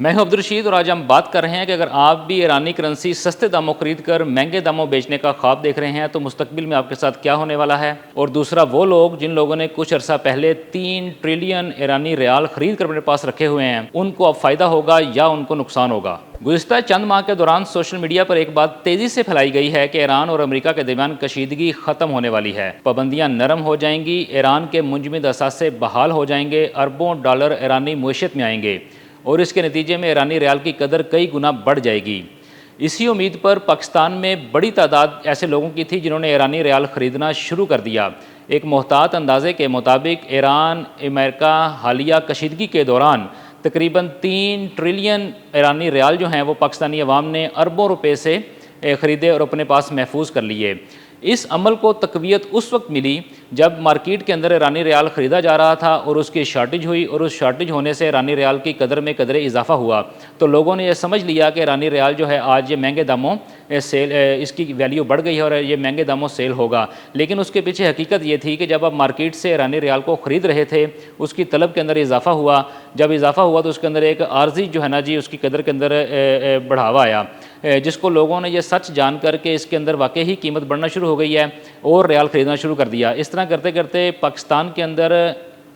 میں ہوں عبدالرشید اور آج ہم بات کر رہے ہیں کہ اگر آپ بھی ایرانی کرنسی سستے داموں خرید کر مہنگے داموں بیچنے کا خواب دیکھ رہے ہیں تو مستقبل میں آپ کے ساتھ کیا ہونے والا ہے، اور دوسرا وہ لوگ جن لوگوں نے کچھ عرصہ پہلے 3 ٹریلین ایرانی ریال خرید کر اپنے پاس رکھے ہوئے ہیں، ان کو اب فائدہ ہوگا یا ان کو نقصان ہوگا۔ گزشتہ چند ماہ کے دوران سوشل میڈیا پر ایک بات تیزی سے پھیلائی گئی ہے کہ ایران اور امریکہ کے درمیان کشیدگی ختم ہونے والی ہے، پابندیاں نرم ہو جائیں گی، ایران کے منجمد اثاثے بحال ہو جائیں گے، اربوں ڈالر ایرانی معیشت میں آئیں گے اور اس کے نتیجے میں ایرانی ریال کی قدر کئی گنا بڑھ جائے گی۔ اسی امید پر پاکستان میں بڑی تعداد ایسے لوگوں کی تھی جنہوں نے ایرانی ریال خریدنا شروع کر دیا۔ ایک محتاط اندازے کے مطابق ایران امریکہ حالیہ کشیدگی کے دوران تقریباً 3 ٹریلین ایرانی ریال جو ہیں وہ پاکستانی عوام نے اربوں روپے سے خریدے اور اپنے پاس محفوظ کر لیے۔ اس عمل کو تقویت اس وقت ملی جب مارکیٹ کے اندر ایرانی ریال خریدا جا رہا تھا اور اس کی شارٹیج ہوئی، اور اس شارٹیج ہونے سے ایرانی ریال کی قدر میں قدرے اضافہ ہوا، تو لوگوں نے یہ سمجھ لیا کہ ایرانی ریال جو ہے آج یہ مہنگے داموں سیل، اس کی ویلیو بڑھ گئی ہے اور یہ مہنگے داموں سیل ہوگا۔ لیکن اس کے پیچھے حقیقت یہ تھی کہ جب آپ مارکیٹ سے ایرانی ریال کو خرید رہے تھے اس کی طلب کے اندر اضافہ ہوا، جب اضافہ ہوا تو اس کے اندر ایک عارضی جو ہے نا جی اس کی قدر کے اندر بڑھاوا آیا، جس کو لوگوں نے یہ سچ جان کر کے اس کے اندر واقعی ہی قیمت بڑھنا شروع ہو گئی ہے اور ریال خریدنا شروع کر دیا۔ اس طرح کرتے کرتے پاکستان کے اندر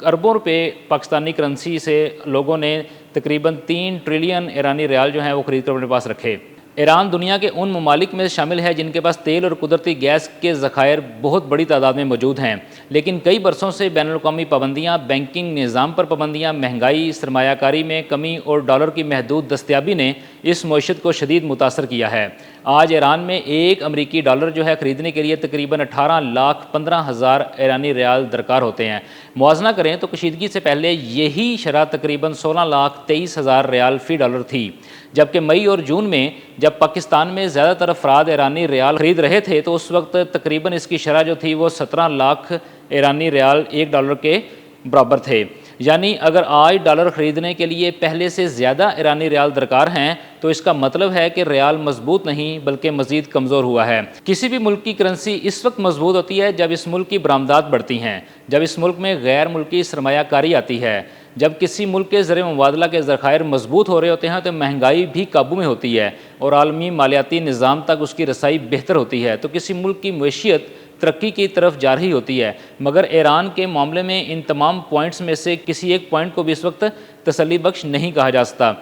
اربوں روپے پاکستانی کرنسی سے لوگوں نے تقریباً 3 ٹریلین ایرانی ریال جو ہیں وہ خرید کر اپنے پاس رکھے۔ ایران دنیا کے ان ممالک میں شامل ہے جن کے پاس تیل اور قدرتی گیس کے ذخائر بہت بڑی تعداد میں موجود ہیں، لیکن کئی برسوں سے بین الاقوامی پابندیاں، بینکنگ نظام پر پابندیاں، مہنگائی، سرمایہ کاری میں کمی اور ڈالر کی محدود دستیابی نے اس معیشت کو شدید متاثر کیا ہے۔ آج ایران میں ایک امریکی ڈالر جو ہے خریدنے کے لیے تقریباً 18,15,000 ایرانی ریال درکار ہوتے ہیں۔ موازنہ کریں تو کشیدگی سے پہلے یہی شرح تقریباً 16,23,000 ریال فی ڈالر تھی، جبکہ مئی اور جون میں جب پاکستان میں زیادہ تر افراد ایرانی ریال خرید رہے تھے تو اس وقت تقریباً اس کی شرح جو تھی وہ 17 لاکھ ایرانی ریال ایک ڈالر کے برابر تھے۔ یعنی اگر آج ڈالر خریدنے کے لیے پہلے سے زیادہ ایرانی ریال درکار ہیں تو اس کا مطلب ہے کہ ریال مضبوط نہیں بلکہ مزید کمزور ہوا ہے۔ کسی بھی ملک کی کرنسی اس وقت مضبوط ہوتی ہے جب اس ملک کی برآمدات بڑھتی ہیں، جب اس ملک میں غیر ملکی سرمایہ کاری آتی ہے، جب کسی ملک کے زر مبادلہ کے ذخائر مضبوط ہو رہے ہوتے ہیں تو مہنگائی بھی قابو میں ہوتی ہے اور عالمی مالیاتی نظام تک اس کی رسائی بہتر ہوتی ہے، تو کسی ملک کی معیشت ترقی کی طرف جا رہی ہوتی ہے۔ مگر ایران کے معاملے میں ان تمام پوائنٹس میں سے کسی ایک پوائنٹ کو بھی اس وقت تسلی بخش نہیں کہا جا سکتا۔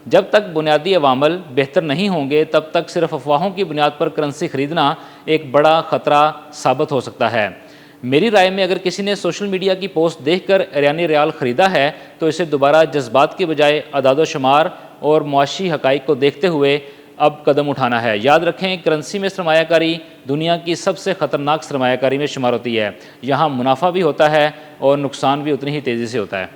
جب تک بنیادی عوامل بہتر نہیں ہوں گے تب تک صرف افواہوں کی بنیاد پر کرنسی خریدنا ایک بڑا خطرہ ثابت ہو سکتا ہے۔ میری رائے میں اگر کسی نے سوشل میڈیا کی پوسٹ دیکھ کر ایرانی ریال خریدا ہے تو اسے دوبارہ جذبات کے بجائے اعداد و شمار اور معاشی حقائق کو دیکھتے ہوئے اب قدم اٹھانا ہے۔ یاد رکھیں، کرنسی میں سرمایہ کاری دنیا کی سب سے خطرناک سرمایہ کاری میں شمار ہوتی ہے۔ یہاں منافع بھی ہوتا ہے اور نقصان بھی اتنی ہی تیزی سے ہوتا ہے۔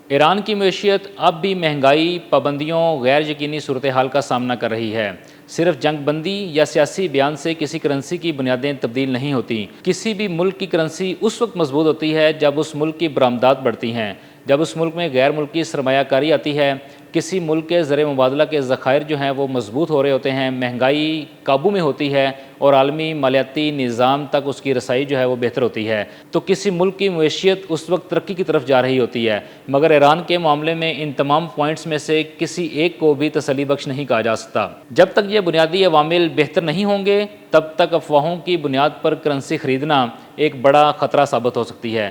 ایران کی معیشت اب بھی مہنگائی، پابندیوں، غیر یقینی صورتحال کا سامنا کر رہی ہے۔ صرف جنگ بندی یا سیاسی بیان سے کسی کرنسی کی بنیادیں تبدیل نہیں ہوتی۔ کسی بھی ملک کی کرنسی اس وقت مضبوط ہوتی ہے جب اس ملک کی برآمدات بڑھتی ہیں، جب اس ملک میں غیر ملکی سرمایہ کاری آتی ہے، کسی ملک کے زر مبادلہ کے ذخائر جو ہیں وہ مضبوط ہو رہے ہوتے ہیں، مہنگائی قابو میں ہوتی ہے اور عالمی مالیاتی نظام تک اس کی رسائی جو ہے وہ بہتر ہوتی ہے، تو کسی ملک کی معیشت اس وقت ترقی کی طرف جا رہی ہوتی ہے۔ مگر ایران کے معاملے میں ان تمام پوائنٹس میں سے کسی ایک کو بھی تسلی بخش نہیں کہا جا سکتا۔ جب تک یہ بنیادی عوامل بہتر نہیں ہوں گے تب تک افواہوں کی بنیاد پر کرنسی خریدنا ایک بڑا خطرہ ثابت ہو سکتی ہے۔